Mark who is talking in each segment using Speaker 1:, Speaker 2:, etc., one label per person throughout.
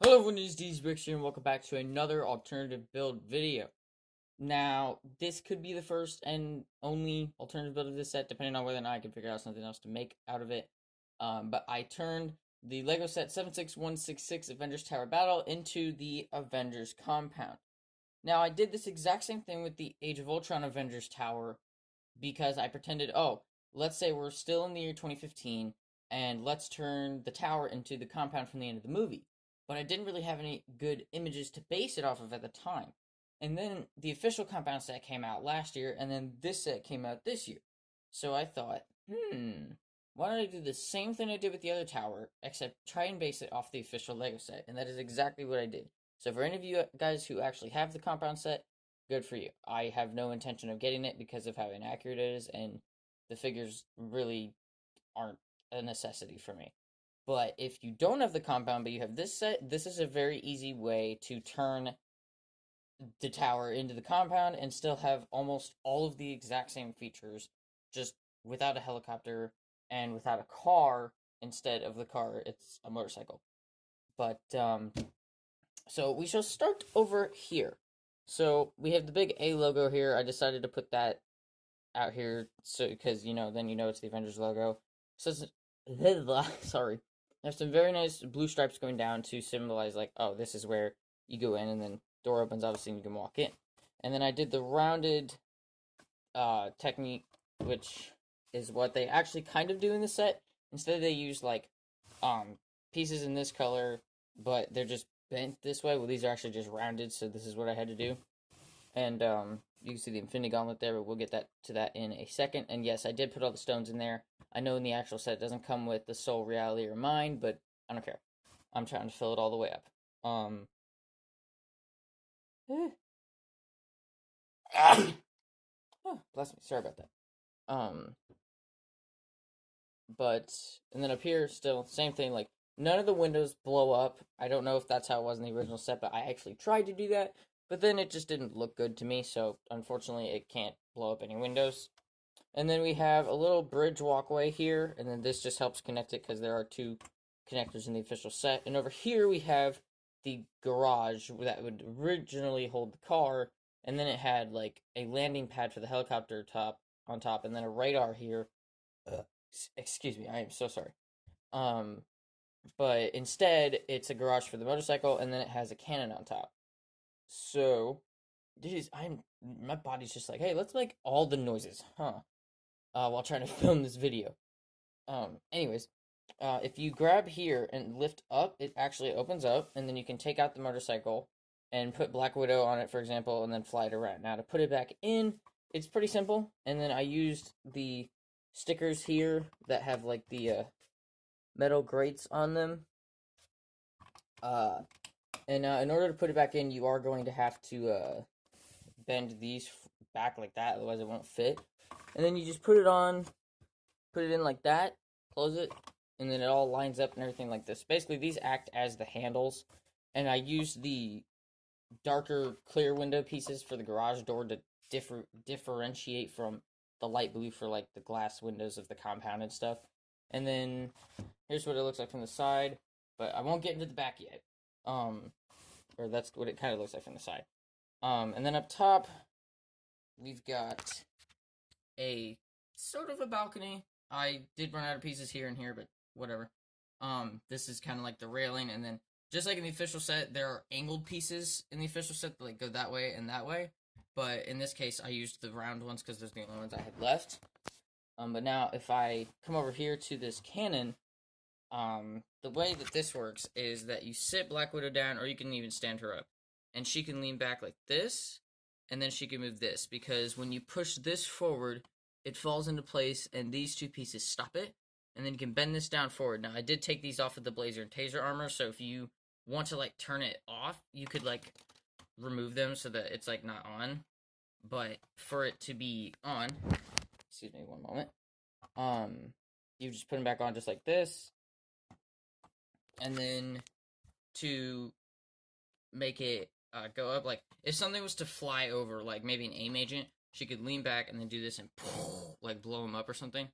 Speaker 1: Hello everyone, it's Bricks here, and welcome back to another alternative build video. Now, this could be the first and only alternative build of this set, depending on whether or not I can figure out something else to make out of it. But I turned the LEGO set 76166 Avengers Tower Battle into the Avengers compound. Now, I did this exact same thing with the Age of Ultron Avengers Tower because I pretended, oh, let's say we're still in the year 2015, and let's turn the tower into the compound from the end of the movie. But I didn't really have any good images to base it off of at the time. And then the official compound set came out last year, and then this set came out this year. So I thought, why don't I do the same thing I did with the other tower, except try and base it off the official LEGO set? And that is exactly what I did. So for any of you guys who actually have the compound set, good for you. I have no intention of getting it because of how inaccurate it is, and the figures really aren't a necessity for me. But if you don't have the compound, but you have this set, this is a very easy way to turn the tower into the compound and still have almost all of the exact same features, just without a helicopter and without a car. Instead of the car, it's a motorcycle. But, so we shall start over here. So we have the big A logo here. I decided to put that out here so because then it's the Avengers logo. So sorry. There's some very nice blue stripes going down to symbolize like, oh, this is where you go in, and then door opens obviously and you can walk in. And then I did the rounded technique, which is what they actually kind of do in the set. Instead they use like pieces in this color, but they're just bent this way. Well, these are actually just rounded, so this is what I had to do. And you can see the Infinity Gauntlet there, but we'll get to that in a second. And yes, I did put all the stones in there. I know in the actual set it doesn't come with the Soul, Reality, or Mind, but I don't care. I'm trying to fill it all the way up. Oh, bless me. Sorry about that. And then up here, still, same thing. Like, none of the windows blow up. I don't know if that's how it was in the original set, but I actually tried to do that. But then it just didn't look good to me, so unfortunately it can't blow up any windows. And then we have a little bridge walkway here, and then this just helps connect it because there are two connectors in the official set. And over here we have the garage that would originally hold the car, and then it had like a landing pad for the helicopter on top, and then a radar here. Excuse me, I am so sorry. But instead it's a garage for the motorcycle, and then it has a cannon on top. So, my body's just like, hey, let's make all the noises, huh? While trying to film this video. Anyways, if you grab here and lift up, it actually opens up, and then you can take out the motorcycle and put Black Widow on it, for example, and then fly it around. Now, to put it back in, it's pretty simple, and then I used the stickers here that have, like, the, metal grates on them. And in order to put it back in, you are going to have to, bend these back like that, otherwise it won't fit. And then you just put it in like that, close it, and then it all lines up and everything like this. Basically, these act as the handles, and I used the darker clear window pieces for the garage door to differentiate from the light blue for like the glass windows of the compound and stuff. And then here's what it looks like from the side, but I won't get into the back yet. Or that's what it kind of looks like from the side. And then up top, we've got a sort of a balcony. I did run out of pieces here and here, but whatever. This is kind of like the railing, and then just like in the official set, there are angled pieces in the official set that like go that way and that way. But in this case, I used the round ones because those are the only ones I had left. But now if I come over here to this cannon, the way that this works is that you sit Black Widow down, or you can even stand her up, and she can lean back like this, and then she can move this, because when you push this forward, it falls into place, and these two pieces stop it, and then you can bend this down forward. Now, I did take these off of the Blazer and Taser armor, so if you want to, like, turn it off, you could, like, remove them so that it's, like, not on. But for it to be on, excuse me one moment, you just put them back on just like this, and then to make it go up, like, if something was to fly over, like, maybe an AIM agent, she could lean back and then do this and, like, blow him up or something.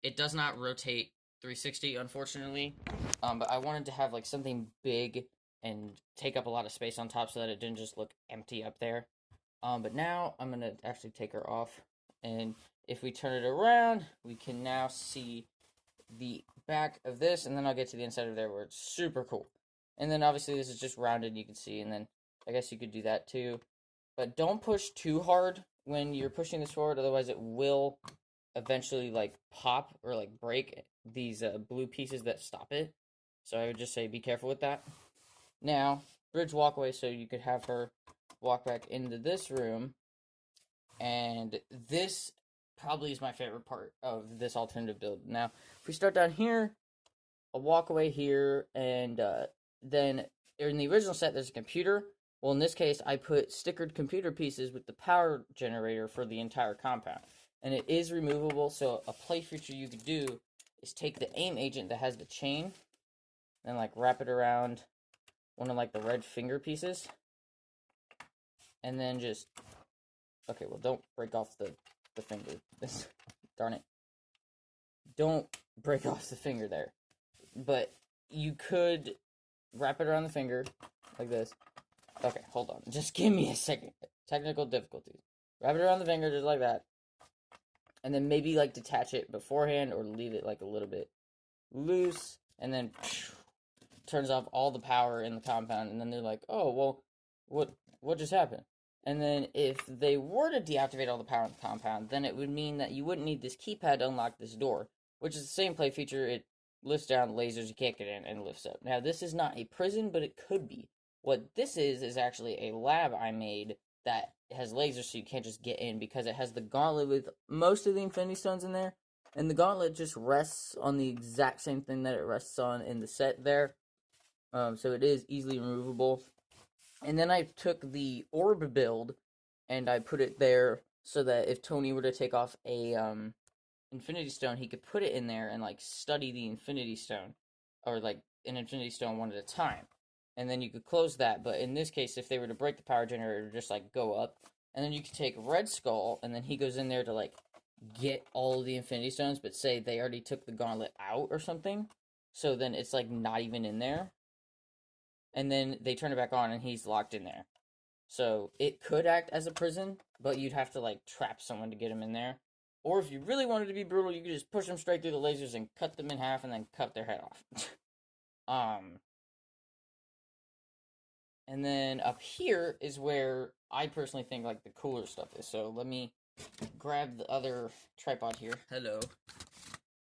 Speaker 1: It does not rotate 360, unfortunately, but I wanted to have, like, something big and take up a lot of space on top so that it didn't just look empty up there. But now I'm gonna actually take her off, and if we turn it around, we can now see the back of this, and then I'll get to the inside of there where it's super cool. And then obviously this is just rounded, you can see, and then I guess you could do that too. But don't push too hard when you're pushing this forward, otherwise it will eventually like pop or like break these blue pieces that stop it. So I would just say be careful with that. Now, bridge walkway, so you could have her walk back into this room. And this probably is my favorite part of this alternative build. Now, if we start down here, a walkway here, and then in the original set there's a computer. Well, in this case, I put stickered computer pieces with the power generator for the entire compound. And it is removable, so a play feature you could do is take the aim agent that has the chain and like wrap it around one of like the red finger pieces. And then just, okay, well, don't break off the finger. Darn it. Don't break off the finger there. But you could wrap it around the finger like this. Okay, hold on. Just give me a second. Technical difficulties. Wrap it around the finger just like that. And then maybe like detach it beforehand or leave it like a little bit loose. And then turns off all the power in the compound. And then they're like, oh, well, what just happened? And then if they were to deactivate all the power in the compound, then it would mean that you wouldn't need this keypad to unlock this door, which is the same play feature. It lifts down lasers you can't get in and lifts up. Now, this is not a prison, but it could be. What this is actually a lab I made that has lasers so you can't just get in, because it has the gauntlet with most of the Infinity Stones in there, and the gauntlet just rests on the exact same thing that it rests on in the set there. So it is easily removable. And then I took the orb build and I put it there so that if Tony were to take off a Infinity Stone, he could put it in there and like study the Infinity Stone, or like an Infinity Stone one at a time. And then you could close that. But in this case, if they were to break the power generator, it would just like go up. And then you could take Red Skull, and then he goes in there to like get all of the Infinity Stones, but say they already took the gauntlet out or something. So then it's like not even in there. And then they turn it back on and he's locked in there. So it could act as a prison, but you'd have to like trap someone to get him in there. Or if you really wanted to be brutal, you could just push them straight through the lasers and cut them in half and then cut their head off. And then up here is where I personally think like the cooler stuff is. So let me grab the other tripod here. Hello.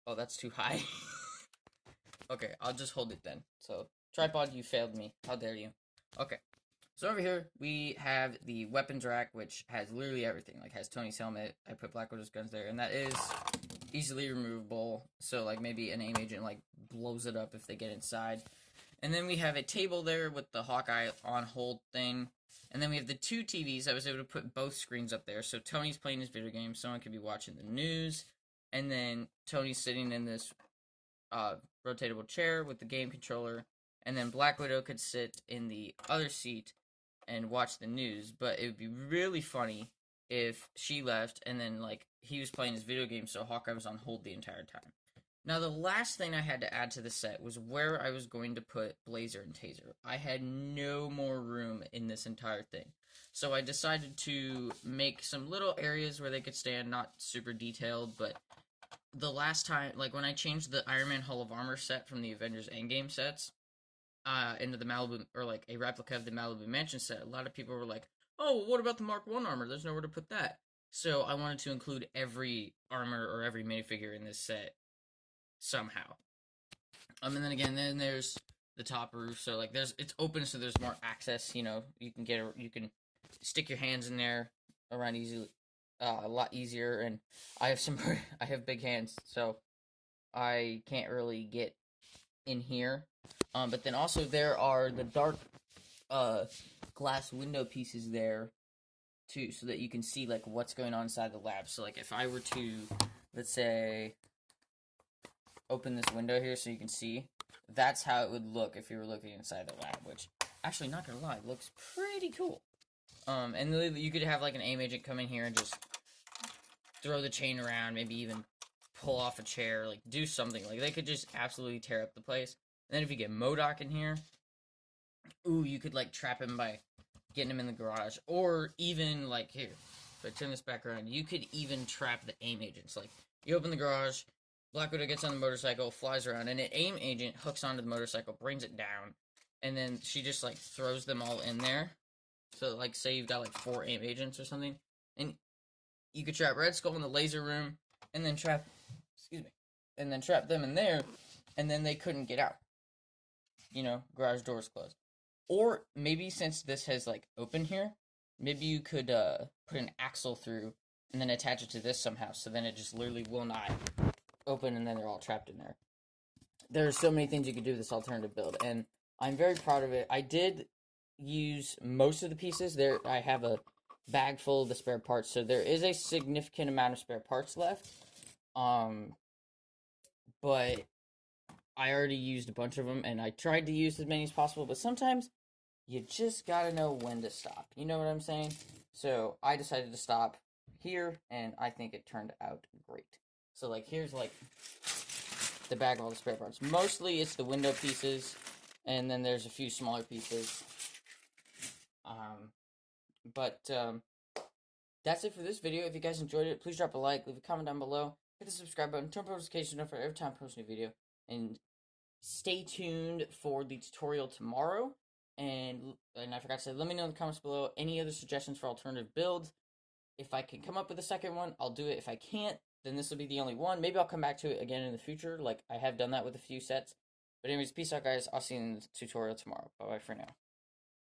Speaker 1: Oh, that's too high. Okay, I'll just hold it then. So tripod, you failed me. How dare you? Okay. So over here, we have the weapons rack, which has literally everything. Like, has Tony's helmet. I put Black Widow's guns there, and that is easily removable. So, like, maybe an aim agent, like, blows it up if they get inside. And then we have a table there with the Hawkeye on hold thing. And then we have the two TVs. I was able to put both screens up there. So Tony's playing his video game. Someone could be watching the news. And then Tony's sitting in this rotatable chair with the game controller. And then Black Widow could sit in the other seat and watch the news. But it would be really funny if she left and then, like, he was playing his video game, so Hawkeye was on hold the entire time. Now, the last thing I had to add to the set was where I was going to put Blazer and Taser. I had no more room in this entire thing. So I decided to make some little areas where they could stand, not super detailed, but the last time, like when I changed the Iron Man Hall of Armor set from the Avengers Endgame sets into the Malibu, or like a replica of the Malibu Mansion set, a lot of people were like, oh, well, what about the Mark 1 armor? There's nowhere to put that. So I wanted to include every armor or every minifigure in this set somehow. And then again, then there's the top roof, so like it's open, so there's more access. You know, you can stick your hands in there around easily, a lot easier. And I have big hands, so I can't really get in here. But then also there are the dark glass window pieces there too, so that you can see like what's going on inside the lab. So like if I were to, let's say, open this window here so you can see, that's how it would look if you were looking inside the lab, which, actually, not gonna lie, looks pretty cool. And you could have, like, an aim agent come in here and just throw the chain around, maybe even pull off a chair, like, do something. Like, they could just absolutely tear up the place. And then if you get MODOK in here, Ooh, you could like trap him by getting him in the garage, or even like here. If I turn this back around, you could even trap the aim agents. Like you open the garage, Black Widow gets on the motorcycle, flies around, and an aim agent hooks onto the motorcycle, brings it down, and then she just like throws them all in there. So like say you've got like 4 aim agents or something, and you could trap Red Skull in the laser room, and then trap, excuse me, and then trap them in there, and then they couldn't get out. You know, garage doors closed. Or maybe since this has like open here, maybe you could put an axle through and then attach it to this somehow, so then it just literally will not open, and then they're all trapped in there. There are so many things you could do with this alternative build, and I'm very proud of it. I did use most of the pieces. There, I have a bag full of the spare parts, so there is a significant amount of spare parts left. But I already used a bunch of them, and I tried to use as many as possible, but sometimes you just gotta know when to stop. You know what I'm saying? So I decided to stop here, and I think it turned out great. So like here's like the bag of all the spare parts. Mostly it's the window pieces, and then there's a few smaller pieces. But that's it for this video. If you guys enjoyed it, please drop a like, leave a comment down below, hit the subscribe button, turn notifications on for every time I post a new video, and stay tuned for the tutorial tomorrow. And I forgot to say, let me know in the comments below any other suggestions for alternative builds. If I can come up with a second one, I'll do it. If I can't, then this will be the only one. Maybe I'll come back to it again in the future, like I have done that with a few sets. But anyways, peace out, guys. I'll see you in the tutorial tomorrow. Bye-bye for now.